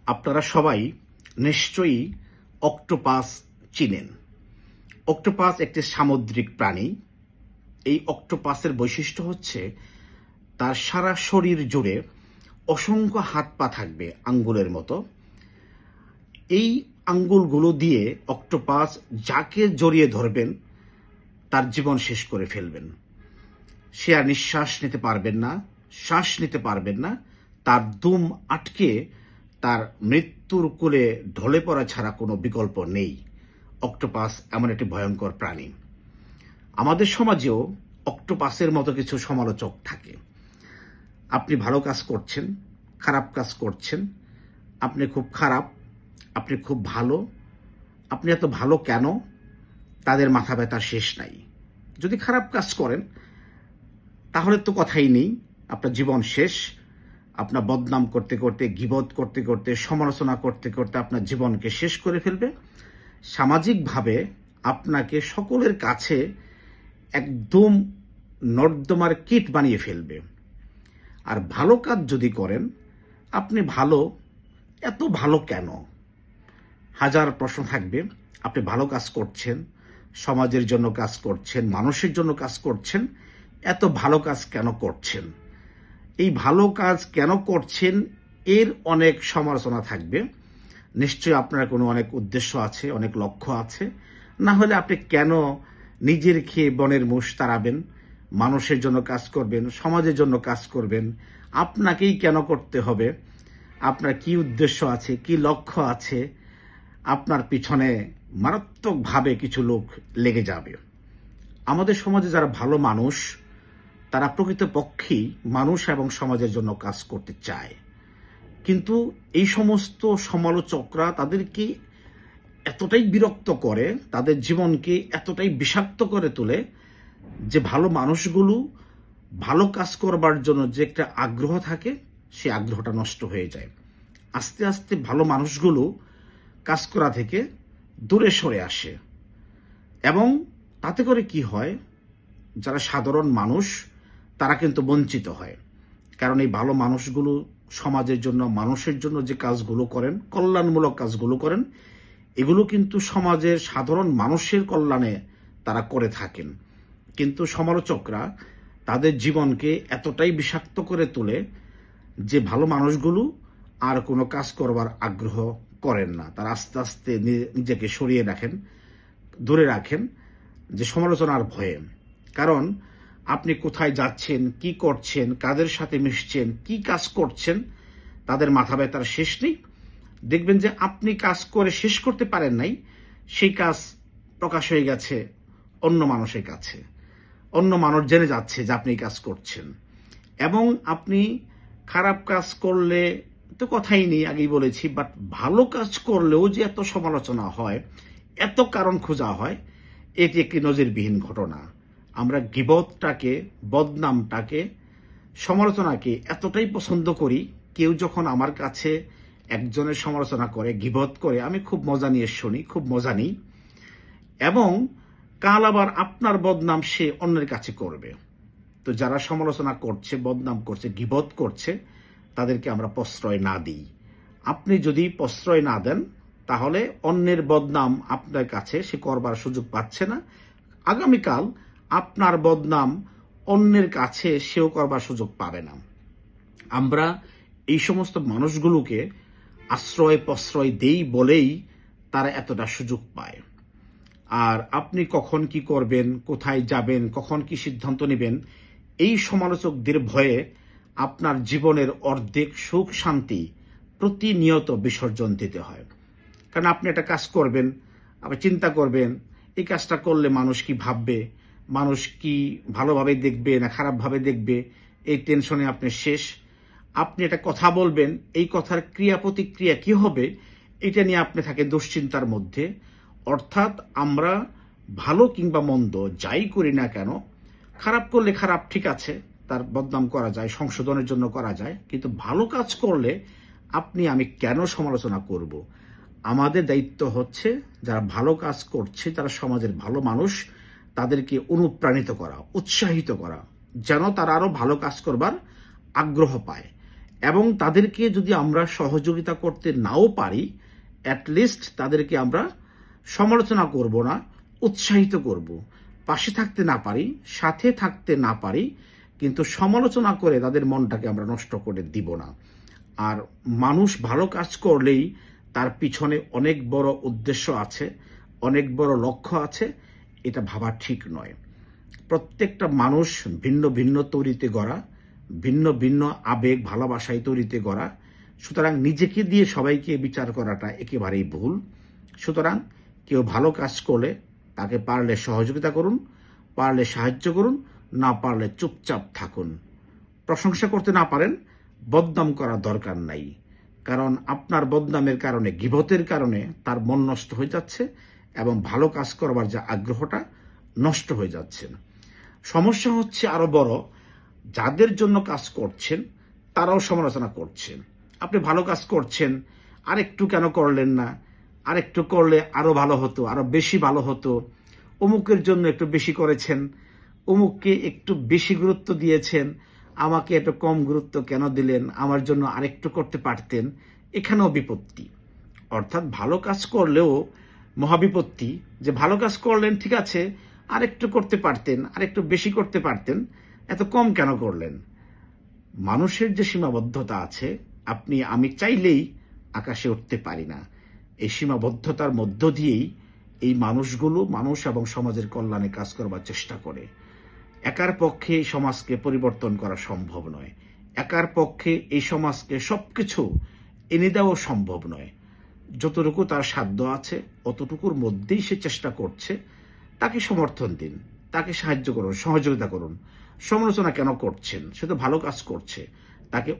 আপনারা সবাই নিশ্চয়ই অক্টোপাস চিনেন। অক্টোপাস একটি সামুদ্রিক প্রাণী। এই অক্টোপাসের বৈশিষ্ট্য হচ্ছে তার সারা শরীর জুড়ে অসংখ্য হাত পা থাকবে আঙ্গুলের মতো। এই আঙ্গুলগুলো দিয়ে অক্টোপাস যাকে জড়িয়ে ধরবেন তার জীবন শেষ করে ফেলবেন। সে আর নিঃশ্বাস নিতে পারবেন না, শ্বাস নিতে পারবেন না, তার দুম আটকে তার মৃত্যুর কোলে ঢলে পড়া ছাড়া কোনো বিকল্প নেই। অক্টোপাস এমন একটি ভয়ঙ্কর প্রাণী। আমাদের সমাজেও অক্টোপাসের মতো কিছু সমালোচক থাকে। আপনি ভালো কাজ করছেন, খারাপ কাজ করছেন, আপনি খুব খারাপ, আপনি খুব ভালো, আপনি এত ভালো কেন? তাদের মাথা ব্যথার শেষ নাই। যদি খারাপ কাজ করেন তাহলে তো কথাই নেই, আপনার জীবন শেষ। আপনার বদনাম করতে করতে, গীবত করতে করতে, সমালোচনা করতে করতে আপনার জীবনকে শেষ করে ফেলবে। সামাজিকভাবে আপনাকে সকলের কাছে একদম নর্দমার কীট বানিয়ে ফেলবে। আর ভালো কাজ যদি করেন, আপনি ভালো, এত ভালো কেন? হাজার প্রশ্ন থাকবে। আপনি ভালো কাজ করছেন, সমাজের জন্য কাজ করছেন, মানুষের জন্য কাজ করছেন, এত ভালো কাজ কেন করছেন? এই ভালো কাজ কেন করছেন এর অনেক সমালোচনা থাকবে। নিশ্চয়ই আপনার কোনো অনেক উদ্দেশ্য আছে, অনেক লক্ষ্য আছে। না হলে আপনি কেন নিজের খেয়ে বনের মোষ তাড়াবেন? মানুষের জন্য কাজ করবেন, সমাজের জন্য কাজ করবেন। আপনাকেই কেন করতে হবে? আপনার কি উদ্দেশ্য আছে, কি লক্ষ্য আছে? আপনার পিছনে মারাত্মকভাবে কিছু লোক লেগে যাবে। আমাদের সমাজে যারা ভালো মানুষ, তারা প্রকৃতপক্ষেই মানুষ এবং সমাজের জন্য কাজ করতে চায়। কিন্তু এই সমস্ত সমালোচকরা তাদেরকে এতটাই বিরক্ত করে, তাদের জীবনকে এতটাই বিষাক্ত করে তোলে যে ভালো মানুষগুলো ভালো কাজ করবার জন্য যে একটা আগ্রহ থাকে, সে আগ্রহটা নষ্ট হয়ে যায়। আস্তে আস্তে ভালো মানুষগুলো কাজ করা থেকে দূরে সরে আসে। এবং তাতে করে কি হয়, যারা সাধারণ মানুষ তারা কিন্তু বঞ্চিত হয়। কারণ এই ভালো মানুষগুলো সমাজের জন্য, মানুষের জন্য যে কাজগুলো করেন, কল্যাণমূলক কাজগুলো করেন, এগুলো কিন্তু সমাজের সাধারণ মানুষের কল্যাণে তারা করে থাকেন। কিন্তু সমালোচকরা তাদের জীবনকে এতটাই বিষাক্ত করে তোলে যে ভালো মানুষগুলো আর কোনো কাজ করবার আগ্রহ করেন না। তারা আস্তে আস্তে নিজেকে সরিয়ে রাখেন, দূরে রাখেন, যে সমালোচনার ভয়ে। কারণ আপনি কোথায় যাচ্ছেন, কি করছেন, কাদের সাথে মিশছেন, কি কাজ করছেন, তাদের মাথা ব্যথার শেষ নেই। দেখবেন যে আপনি কাজ করে শেষ করতে পারেন নাই, সেই কাজ প্রকাশ হয়ে গেছে অন্য মানুষের কাছে। অন্য মানুষ জেনে যাচ্ছে যে আপনি কাজ করছেন। এবং আপনি খারাপ কাজ করলে তো কথাই নেই, আগেই বলেছি। বাট ভালো কাজ করলেও যে এত সমালোচনা হয়, এত কারণ খোঁজা হয়, এটি একটি নজিরবিহীন ঘটনা। আমরা গীবতটাকে, বদনামটাকে, সমালোচনাকে এতটাই পছন্দ করি, কেউ যখন আমার কাছে একজনের সমালোচনা করে, গীবত করে, আমি খুব মজা নিয়ে শুনি, খুব মজা নিই। এবং কাল আবার আপনার বদনাম সে অন্যের কাছে করবে। তো যারা সমালোচনা করছে, বদনাম করছে, গীবত করছে, তাদেরকে আমরা প্রশ্রয় না দিই। আপনি যদি প্রশ্রয় না দেন, তাহলে অন্যের বদনাম আপনার কাছে সে করবার সুযোগ পাচ্ছে না। আগামীকাল আপনার বদনাম অন্যের কাছে সেও করবার সুযোগ পাবে না। আমরা এই সমস্ত মানুষগুলোকে আশ্রয় প্রশ্রয় দেই বলেই তারা এতটা সুযোগ পায়। আর আপনি কখন কি করবেন, কোথায় যাবেন, কখন কি সিদ্ধান্ত নেবেন, এই সমালোচকদের ভয়ে আপনার জীবনের অর্ধেক সুখ শান্তি প্রতিনিয়ত বিসর্জন দিতে হয়। কারণ আপনি একটা কাজ করবেন, আবার চিন্তা করবেন এই কাজটা করলে মানুষ কি ভাববে, মানুষ কি ভালোভাবে দেখবে না খারাপভাবে দেখবে, এই টেনশনে আপনি শেষ। আপনি একটা কথা বলবেন, এই কথার ক্রিয়া প্রতিক্রিয়া কি হবে, এটা নিয়ে আপনি থাকেন দুশ্চিন্তার মধ্যে। অর্থাৎ আমরা ভালো কিংবা মন্দ যাই করি না কেন, খারাপ করলে খারাপ, ঠিক আছে, তার বদনাম করা যায়, সংশোধনের জন্য করা যায়। কিন্তু ভালো কাজ করলে আপনি আমি কেন সমালোচনা করব? আমাদের দায়িত্ব হচ্ছে যারা ভালো কাজ করছে, যারা সমাজের ভালো মানুষ, তাদেরকে অনুপ্রাণিত করা, উৎসাহিত করা, যেন তারা আরো ভালো কাজ করবার আগ্রহ পায়। এবং তাদেরকে যদি আমরা সহযোগিতা করতে নাও পারি, অ্যাটলিস্ট তাদেরকে আমরা সমালোচনা করব না, উৎসাহিত করব। পাশে থাকতে না পারি, সাথে থাকতে না পারি, কিন্তু সমালোচনা করে তাদের মনটাকে আমরা নষ্ট করে দিব না। আর মানুষ ভালো কাজ করলেই তার পিছনে অনেক বড় উদ্দেশ্য আছে, অনেক বড় লক্ষ্য আছে, এটা ভাবা ঠিক নয়। প্রত্যেকটা মানুষ ভিন্ন ভিন্ন তৈরিতে গড়া, ভিন্ন ভিন্ন আবেগ ভালোবাসায় তৈরিতে গড়া। সুতরাং নিজেকে দিয়ে সবাইকে বিচার করাটা একেবারেই ভুল। সুতরাং কেউ ভালো কাজ করলে তাকে পারলে সহযোগিতা করুন, পারলে সাহায্য করুন, না পারলে চুপচাপ থাকুন। প্রশংসা করতে না পারেন, বদনাম করার দরকার নাই। কারণ আপনার বদনামের কারণে, গীবতের কারণে তার মন নষ্ট হয়ে যাচ্ছে এবং ভালো কাজ করবার যে আগ্রহটা নষ্ট হয়ে যাচ্ছে। সমস্যা হচ্ছে আরো বড়, যাদের জন্য কাজ করছেন তারাও সমালোচনা করছেন। আপনি ভালো কাজ করছেন, আরেকটু কেন করলেন না, আরেকটু করলে আরো ভালো হতো, আরো বেশি ভালো হতো, অমুকের জন্য একটু বেশি করেছেন, অমুককে একটু বেশি গুরুত্ব দিয়েছেন, আমাকে একটু কম গুরুত্ব কেন দিলেন, আমার জন্য আরেকটু করতে পারতেন। এখানেও বিপত্তি। অর্থাৎ ভালো কাজ করলেও মহাবিপত্তি, যে ভালো কাজ করলেন ঠিক আছে, আরেকটু করতে পারতেন, আরেকটু বেশি করতে পারতেন, এত কম কেন করলেন। মানুষের যে সীমাবদ্ধতা আছে, আপনি আমি চাইলেই আকাশে উঠতে পারি না। এই সীমাবদ্ধতার মধ্য দিয়েই এই মানুষগুলো মানুষ এবং সমাজের কল্যাণে কাজ করবার চেষ্টা করে। একার পক্ষে এই সমাজকে পরিবর্তন করা সম্ভব নয়, একার পক্ষে এই সমাজকে সবকিছু এনে দেওয়া সম্ভব নয়। যতটুকু তার সাধ্য আছে অতটুকুর মধ্যেই সে চেষ্টা করছে। তাকে সমর্থন দিন, তাকে সাহায্য করুন, সহযোগিতা করুন। সমালোচনা কেন করছেন? সে তো ভালো কাজ করছে, তাকে